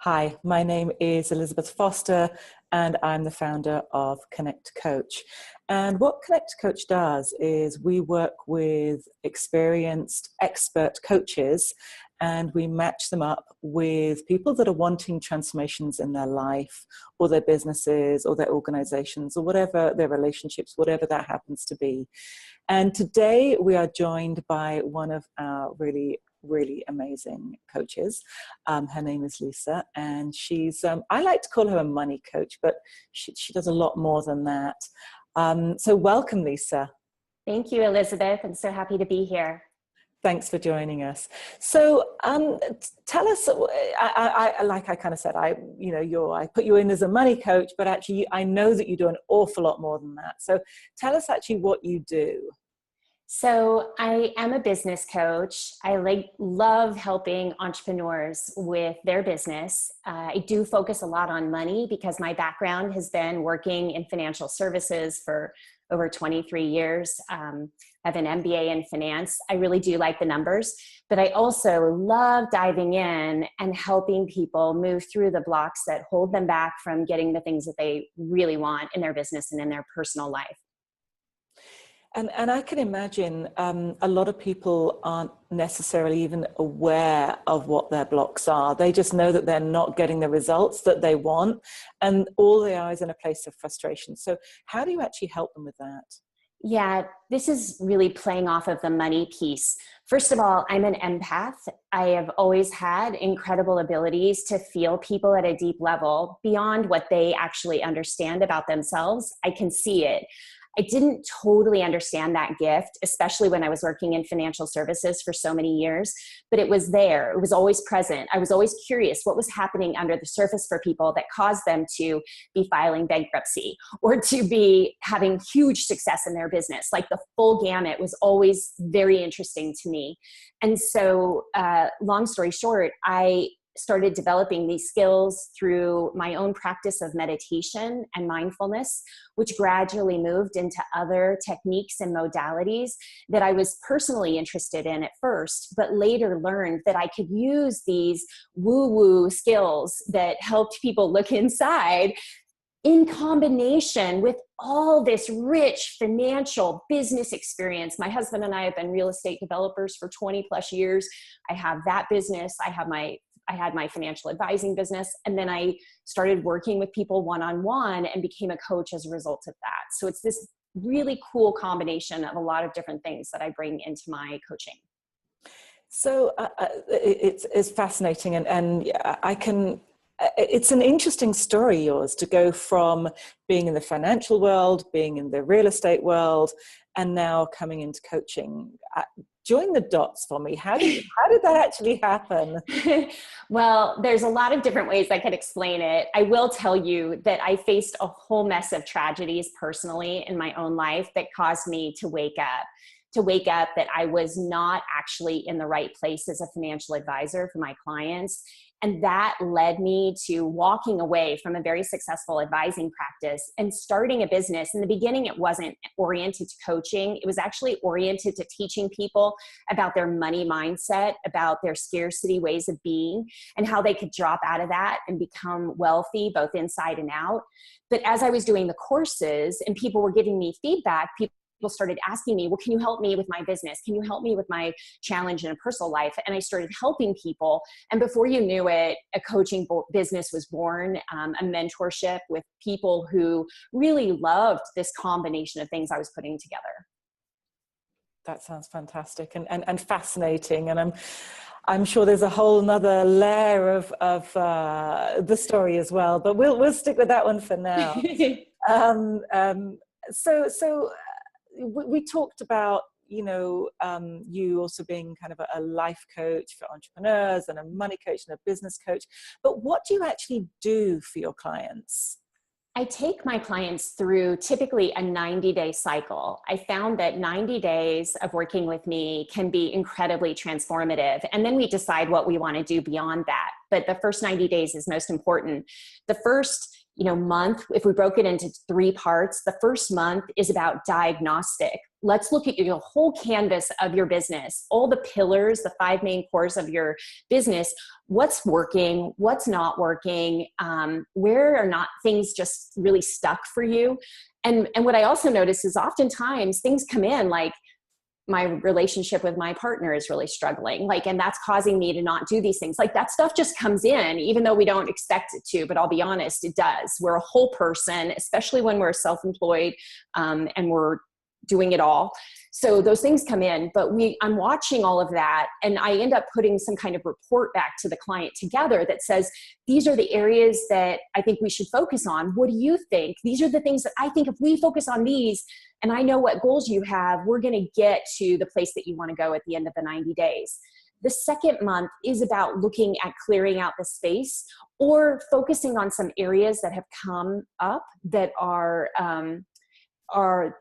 Hi, my name is Elizabeth Foster, and I'm the founder of Connect Coach. And what Connect Coach does is we work with experienced expert coaches, and we match them up with people that are wanting transformations in their life or their businesses or their organizations or whatever their relationships, whatever that happens to be. And today we are joined by one of our really amazing coaches. Her name is Leisa, and she's, I like to call her a money coach, but she does a lot more than that. So welcome, Leisa. Thank you, Elizabeth. I'm so happy to be here. Thanks for joining us. So tell us, like I kind of said, I put you in as a money coach, but actually I know that you do an awful lot more than that. So tell us actually what you do. So I am a business coach. I love helping entrepreneurs with their business. I do focus a lot on money because my background has been working in financial services for over 23 years. I have an MBA in finance. I really do like the numbers, but I also love diving in and helping people move through the blocks that hold them back from getting the things that they really want in their business and in their personal life. And I can imagine a lot of people aren't necessarily even aware of what their blocks are. They just know that they're not getting the results that they want, and all they are is in a place of frustration. So how do you actually help them with that? Yeah, this is really playing off of the money piece. First of all, I'm an empath. I have always had incredible abilities to feel people at a deep level beyond what they actually understand about themselves. I can see it. I didn't totally understand that gift, especially when I was working in financial services for so many years, but it was there. It was always present. I was always curious what was happening under the surface for people that caused them to be filing bankruptcy or to be having huge success in their business. Like the full gamut was always very interesting to me. And so, long story short, I started developing these skills through my own practice of meditation and mindfulness, which gradually moved into other techniques and modalities that I was personally interested in at first, but later learned that I could use these woo-woo skills that helped people look inside in combination with all this rich financial business experience. My husband and I have been real estate developers for 20 plus years. I have that business. I had my financial advising business, and then I started working with people one-on-one and became a coach as a result of that. So it's this really cool combination of a lot of different things that I bring into my coaching. So it's fascinating, and it's an interesting story, yours, to go from being in the financial world, being in the real estate world, and now coming into coaching. Join the dots for me. How did that actually happen? Well, there's a lot of different ways I could explain it. I will tell you that I faced a whole mess of tragedies personally in my own life that caused me to wake up that I was not actually in the right place as a financial advisor for my clients. And that led me to walking away from a very successful advising practice and starting a business. In the beginning, it wasn't oriented to coaching. It was actually oriented to teaching people about their money mindset, about their scarcity ways of being, and how they could drop out of that and become wealthy, both inside and out. But as I was doing the courses and people were giving me feedback, people started asking me, well, can you help me with my business? Can you help me with my challenge in a personal life? And I started helping people. And before you knew it, a coaching business was born, a mentorship with people who really loved this combination of things I was putting together. That sounds fantastic and fascinating. And I'm sure there's a whole nother layer of the story as well, but we'll stick with that one for now. So we talked about, you also being kind of a life coach for entrepreneurs and a money coach and a business coach. But what do you actually do for your clients? I take my clients through typically a 90-day cycle. I found that 90 days of working with me can be incredibly transformative. And then we decide what we want to do beyond that. But the first 90 days is most important. The first month, if we broke it into 3 parts, the first month is about diagnostic. Let's look at your whole canvas of your business, all the pillars, the 5 main cores of your business. What's working? What's not working? Where are not things just really stuck for you? And what I also notice is oftentimes things come in like, my relationship with my partner is really struggling, and that's causing me to not do these things. That stuff just comes in, even though we don't expect it to, but I'll be honest, it does. We're a whole person, especially when we're self-employed, and we're doing it all. So those things come in, but I'm watching all of that, and I end up putting some kind of report back to the client together that says, these are the areas that I think we should focus on. What do you think? These are the things that I think if we focus on these, and I know what goals you have, we're going to get to the place that you want to go at the end of the 90 days. The second month is about looking at clearing out the space or focusing on some areas that have come up that are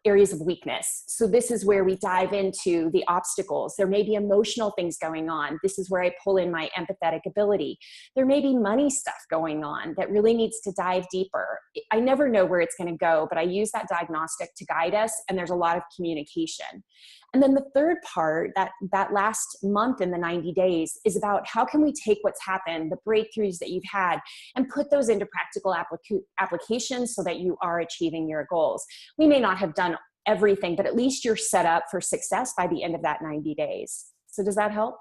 areas of weakness. So this is where we dive into the obstacles. There may be emotional things going on. This is where I pull in my empathetic ability. There may be money stuff going on that really needs to dive deeper. I never know where it's going to go, but I use that diagnostic to guide us, and there's a lot of communication. And then the third part, that last month in the 90 days, is about how can we take what's happened, the breakthroughs that you've had, and put those into practical applications so that you are achieving your goals. We may not have done everything, but at least you're set up for success by the end of that 90 days. So does that help?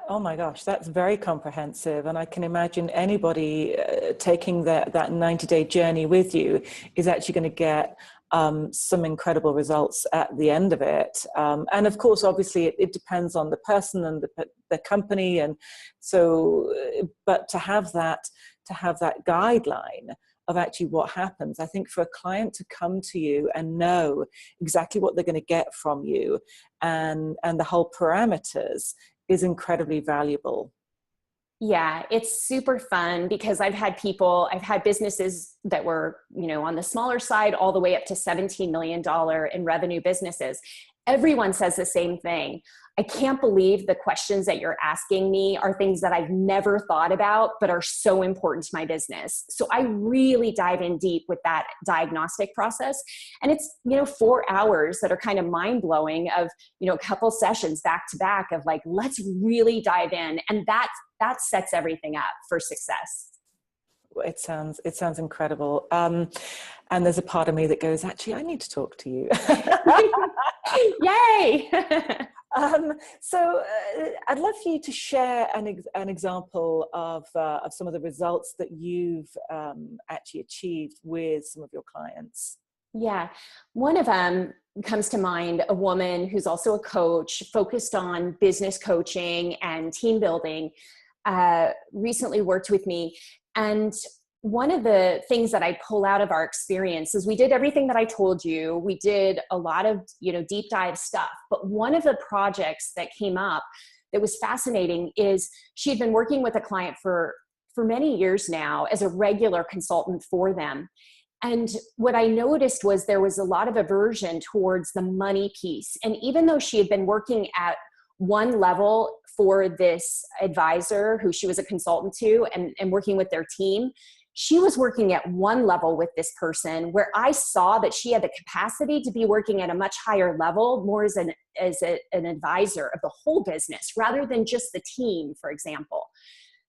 Oh my gosh, that's very comprehensive. And I can imagine anybody taking that 90-day journey with you is actually going to get some incredible results at the end of it. And of course, obviously, it depends on the person and the company. And so, but to have that guideline of actually what happens, I think for a client to come to you and know exactly what they're going to get from you and the whole parameters is incredibly valuable. Yeah, it's super fun because I've had businesses that were, on the smaller side all the way up to $17 million in revenue businesses. Everyone says the same thing. I can't believe the questions that you're asking me are things that I've never thought about, but are so important to my business. So I really dive in deep with that diagnostic process. And it's, 4 hours that are kind of mind blowing of, a couple sessions back to back of let's really dive in. And that sets everything up for success. It sounds incredible. And there's a part of me that goes, actually, I need to talk to you. Yay! So I'd love for you to share an example of some of the results that you've actually achieved with some of your clients. Yeah. One of them comes to mind, a woman who's also a coach focused on business coaching and team building, recently worked with me. And one of the things that I pull out of our experience is we did everything that I told you. We did a lot of, deep dive stuff. But one of the projects that came up that was fascinating is she had been working with a client for many years now as a regular consultant for them. And what I noticed was there was a lot of aversion towards the money piece. And even though she had been working at one level for this advisor who she was a consultant to and working with their team, she was working at one level with this person where I saw that she had the capacity to be working at a much higher level, more as an advisor of the whole business rather than just the team, for example.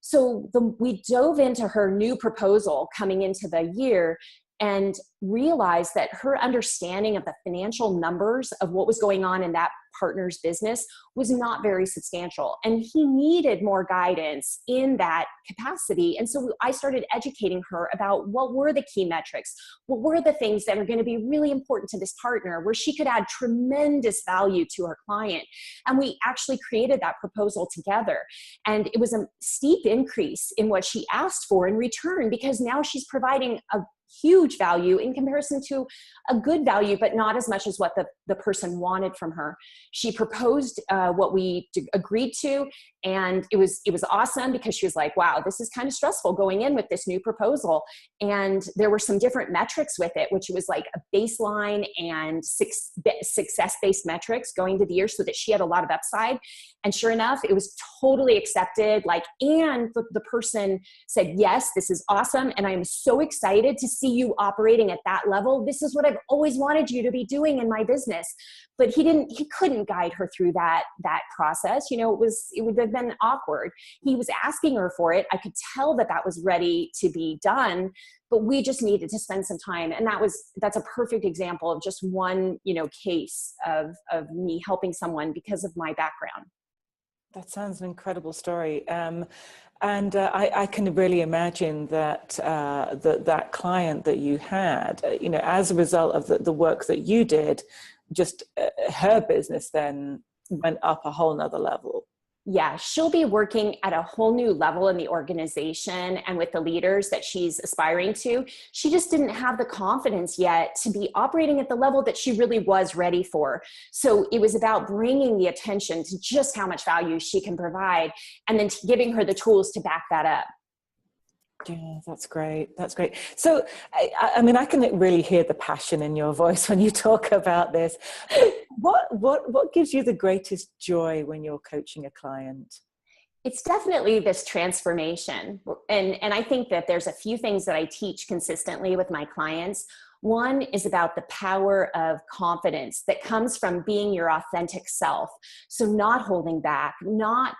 So we dove into her new proposal coming into the year and realized that her understanding of the financial numbers of what was going on in that partner's business was not very substantial. And he needed more guidance in that capacity. And so I started educating her about what were the key metrics, what were the things that are going to be really important to this partner, where she could add tremendous value to her client. And we actually created that proposal together. And it was a steep increase in what she asked for in return, because now she's providing a huge value in comparison to a good value, but not as much as what the person wanted from her. She proposed what we agreed to, and it was awesome because she was like, wow, this is kind of stressful going in with this new proposal. And there were some different metrics with it, which was like a baseline and success-based metrics going to the year so that she had a lot of upside. And sure enough, it was totally accepted. And the person said, yes, this is awesome. And I'm so excited to see you operating at that level. This is what I've always wanted you to be doing in my business. But he couldn't guide her through that process. You know, it would have been awkward. He was asking her for it. I could tell that was ready to be done, but we just needed to spend some time. And that's a perfect example of just one, case of me helping someone because of my background. That sounds an incredible story. And I can really imagine that that client that you had, as a result of the work that you did, just her business then went up a whole nother level. Yeah, she'll be working at a whole new level in the organization and with the leaders that she's aspiring to. She just didn't have the confidence yet to be operating at the level that she really was ready for. So it was about bringing the attention to just how much value she can provide and then giving her the tools to back that up. Yeah, that's great. That's great. So, I mean, I can really hear the passion in your voice when you talk about this. What gives you the greatest joy when you're coaching a client? It's definitely this transformation. And I think that there's a few things that I teach consistently with my clients. One is about the power of confidence that comes from being your authentic self. So not holding back, not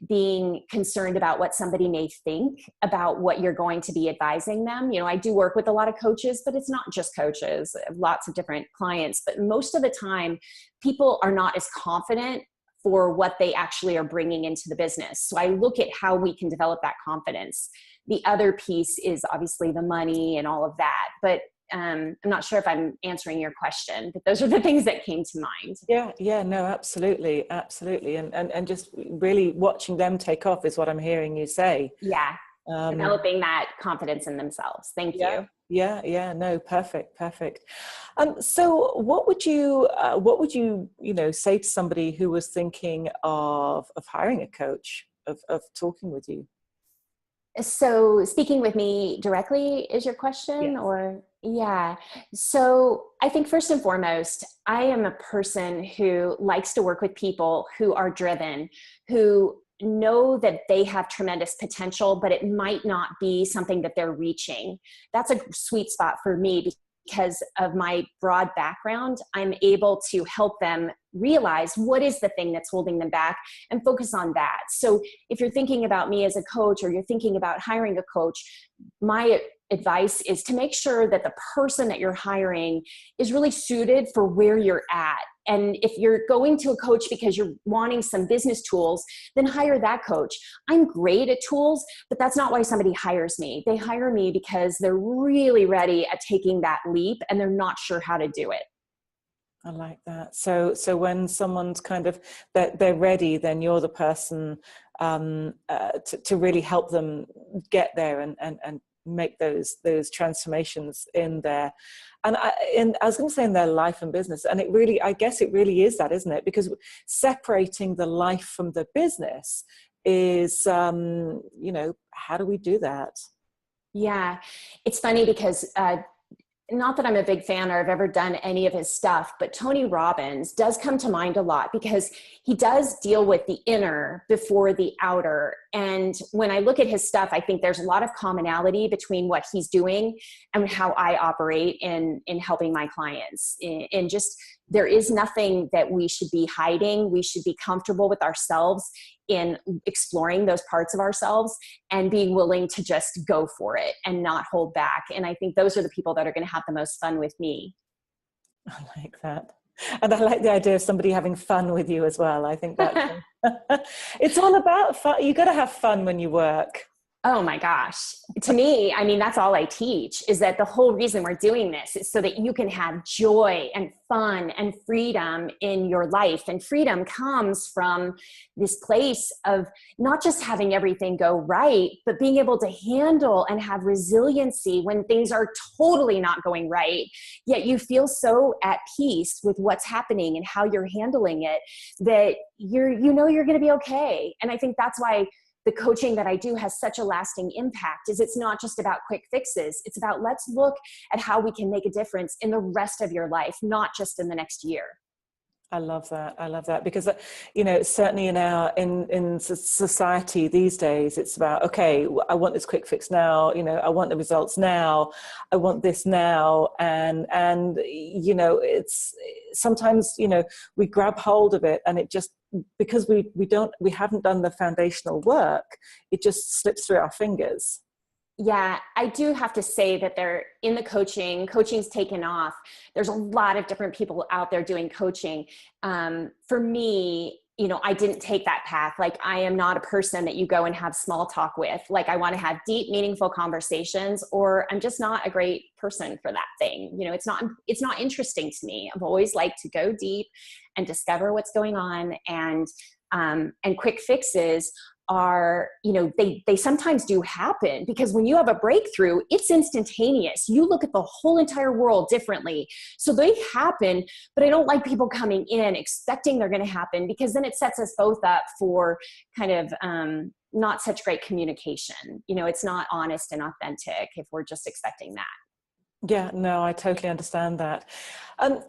being concerned about what somebody may think about what you're going to be advising them. I do work with a lot of coaches, but it's not just coaches. I have lots of different clients, but most of the time people are not as confident for what they actually are bringing into the business. So I look at how we can develop that confidence. The other piece is obviously the money and all of that, but I'm not sure if I'm answering your question, but those are the things that came to mind. Yeah, no, absolutely. And just really watching them take off is what I'm hearing you say. Yeah. Developing that confidence in themselves. Thank you. Yeah, no, perfect. So what would you say to somebody who was thinking of hiring a coach, of talking with you? So speaking with me directly is your question? Yes. Or yeah. So I think first and foremost, I am a person who likes to work with people who are driven, who know that they have tremendous potential, but it might not be something that they're reaching. That's a sweet spot for me because of my broad background. I'm able to help them realize what is the thing that's holding them back and focus on that. So if you're thinking about me as a coach or you're thinking about hiring a coach, my advice is to make sure that the person that you're hiring is really suited for where you're at. And if you're going to a coach because you're wanting some business tools, then hire that coach. I'm great at tools, but that's not why somebody hires me. They hire me because they're really ready at taking that leap and they're not sure how to do it. I like that. So when someone's kind of, they're ready, then you're the person to really help them get there and make those transformations in there. And I was going to say in their life and business. And I guess it really is that, isn't it? Because separating the life from the business is, how do we do that? Yeah, it's funny because not that I'm a big fan or I've ever done any of his stuff, but Tony Robbins does come to mind a lot because he does deal with the inner before the outer. And when I look at his stuff, I think there's a lot of commonality between what he's doing and how I operate in helping my clients. And just, there is nothing that we should be hiding. We should be comfortable with ourselves in exploring those parts of ourselves and being willing to just go for it and not hold back. And I think those are the people that are going to have the most fun with me. I like that. And I like the idea of somebody having fun with you as well. I think that it's all about fun. You got to have fun when you work. Oh my gosh. To me, I mean, that's all I teach, is that the whole reason we're doing this is so that you can have joy and fun and freedom in your life. And freedom comes from this place of not just having everything go right, but being able to handle and have resiliency when things are totally not going right. Yet you feel so at peace with what's happening and how you're handling it, that you know you're going to be okay. And I think that's why the coaching that I do has such a lasting impact. Is it's not just about quick fixes. It's about, let's look at how we can make a difference in the rest of your life, not just in the next year. I love that. I love that because, certainly in society these days, it's about, okay, I want this quick fix now. I want the results now. I want this now. And it's sometimes, we grab hold of it and it just, because we haven't done the foundational work, it just slips through our fingers. Yeah, I do have to say that in the coaching's taken off. There's a lot of different people out there doing coaching. For me, I didn't take that path. Like, I am not a person that you go and have small talk with. Like, I want to have deep, meaningful conversations, or I'm just not a great person for that thing. It's not interesting to me. I've always liked to go deep and discover what's going on, and quick fixes are, they sometimes do happen, because when you have a breakthrough, it's instantaneous. You look at the whole entire world differently. So they happen, but I don't like people coming in expecting they're going to happen, because then it sets us both up for kind of not such great communication. It's not honest and authentic if we're just expecting that. Yeah, no, I totally understand that.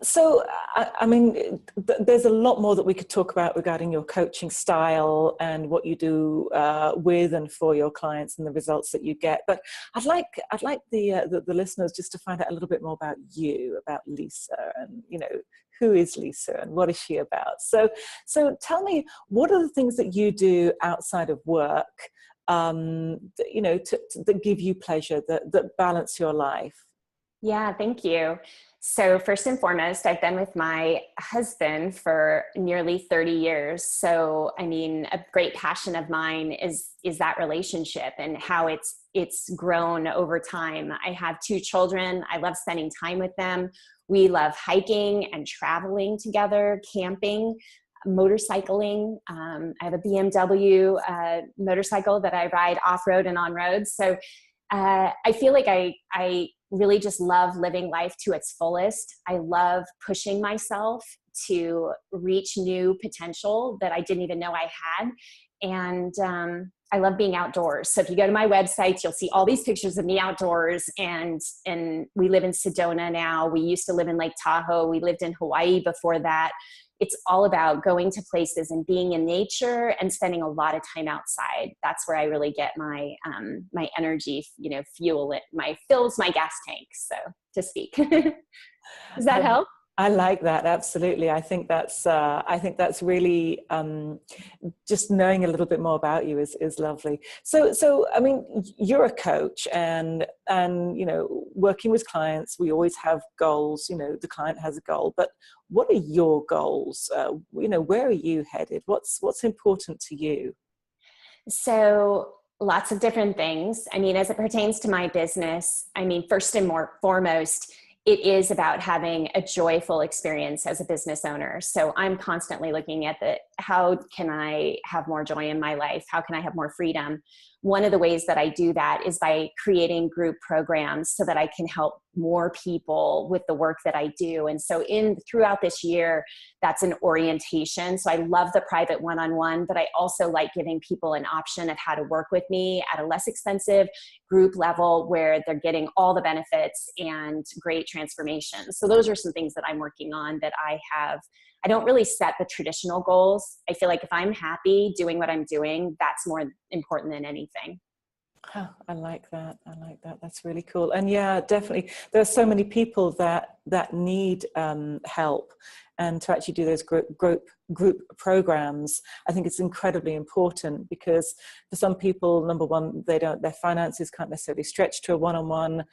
So, I mean, there's a lot more that we could talk about regarding your coaching style and what you do with and for your clients and the results that you get. But I'd like the listeners just to find out a little bit more about you, about Leisa, and who is Leisa and what is she about. So tell me, what are the things that you do outside of work, that give you pleasure, that balance your life? Yeah, thank you. So first and foremost, I've been with my husband for nearly 30 years. So, I mean, a great passion of mine is that relationship and how it's grown over time. I have 2 children. I love spending time with them. We love hiking and traveling together, camping, motorcycling. I have a BMW motorcycle that I ride off-road and on-road. So I feel like I really just love living life to its fullest. I love pushing myself to reach new potential that I didn't even know I had. And I love being outdoors. So if you go to my website, you'll see all these pictures of me outdoors. And we live in Sedona now. We used to live in Lake Tahoe. We lived in Hawaii before that. It's all about going to places and being in nature and spending a lot of time outside. That's where I really get my my energy, fuel it, fills my gas tank, so to speak. Does that help? I like that. Absolutely. I think that's really, just knowing a little bit more about you is lovely. So, I mean, you're a coach and, working with clients, we always have goals, the client has a goal, but what are your goals? Where are you headed? What's important to you? So lots of different things. I mean, as it pertains to my business, I mean, first and foremost, it is about having a joyful experience as a business owner. So I'm constantly looking at how can I have more joy in my life? How can I have more freedom? One of the ways that I do that is by creating group programs so that I can help more people with the work that I do. And so throughout this year, that's an orientation. So I love the private one-on-one, but I also like giving people an option of how to work with me at a less expensive group level where they're getting all the benefits and great transformation. So those are some things that I'm working on that I don't really set the traditional goals. I feel like if I'm happy doing what I'm doing, that's more important than anything. Oh, I like that. That's really cool. And yeah, definitely. There are so many people that need help, and to actually do those group programs, I think it's incredibly important, because for some people, number one, their finances can't necessarily stretch to a one-on-one.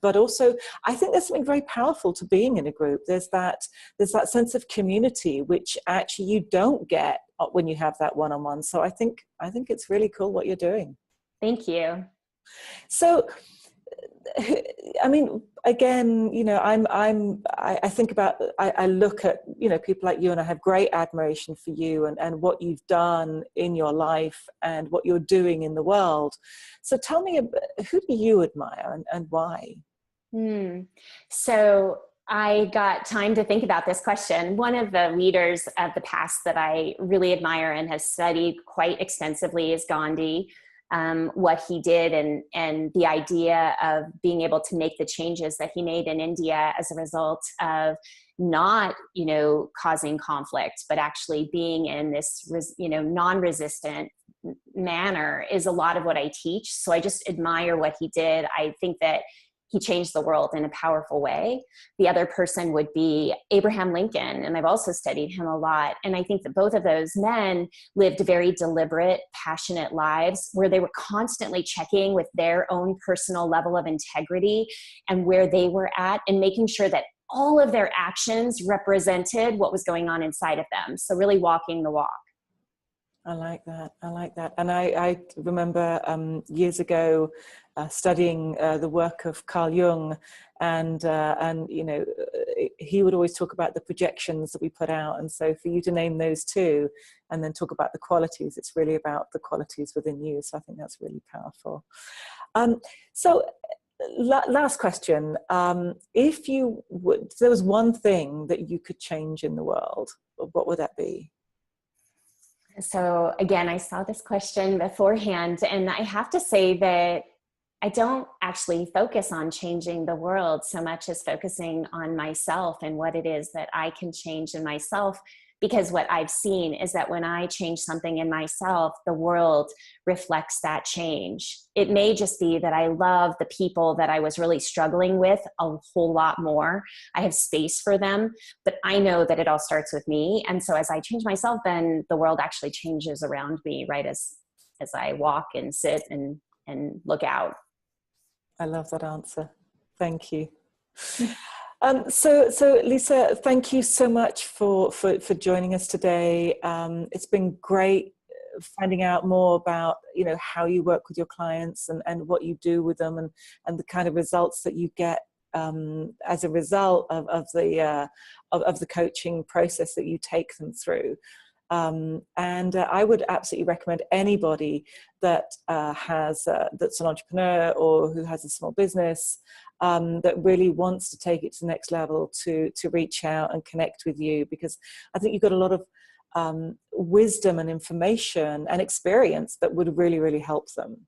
But also, I think there's something very powerful to being in a group. There's that sense of community, which actually you don't get when you have that one-on-one. So I think it's really cool what you're doing. Thank you. So, I mean, again, you know, I think about, I look at, you know, people like you, and I have great admiration for you and what you've done in your life and what you're doing in the world. So tell me, who do you admire and why? So I got time to think about this question. One of the leaders of the past that I really admire and have studied quite extensively is Gandhi. What he did and the idea of being able to make the changes that he made in India as a result of not, you know, causing conflict, but actually being in this, you know, non-resistant manner is a lot of what I teach. So I just admire what he did. I think that he changed the world in a powerful way. The other person would be Abraham Lincoln, and I've also studied him a lot. And I think that both of those men lived very deliberate, passionate lives where they were constantly checking with their own personal level of integrity and where they were at, and making sure that all of their actions represented what was going on inside of them. So really walking the walk. I like that. I like that. And I remember years ago studying the work of Carl Jung, and you know, he would always talk about the projections that we put out. And so for you to name those two and then talk about the qualities, it's really about the qualities within you. So I think that's really powerful. So last question. If you would, there was one thing that you could change in the world, what would that be? So again, I saw this question beforehand, and I have to say that I don't actually focus on changing the world so much as focusing on myself and what it is that I can change in myself. Because what I've seen is that when I change something in myself, the world reflects that change. It may just be that I love the people that I was really struggling with a whole lot more. I have space for them, but I know that it all starts with me. And so as I change myself, then the world actually changes around me, right? As I walk and sit and look out. I love that answer. Thank you. So Leisa, thank you so much for joining us today. It's been great finding out more about, you know, how you work with your clients and what you do with them and the kind of results that you get as a result of the coaching process that you take them through. I would absolutely recommend anybody that that's an entrepreneur or who has a small business that really wants to take it to the next level to reach out and connect with you, because I think you've got a lot of wisdom and information and experience that would really, really help them.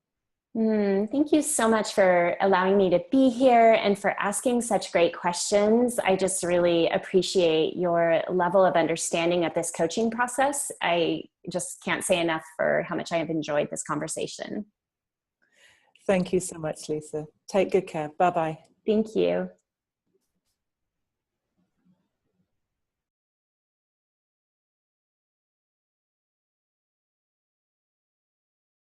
Thank you so much for allowing me to be here and for asking such great questions. I just really appreciate your level of understanding of this coaching process. I just can't say enough for how much I have enjoyed this conversation. Thank you so much, Leisa. Take good care. Bye-bye. Thank you.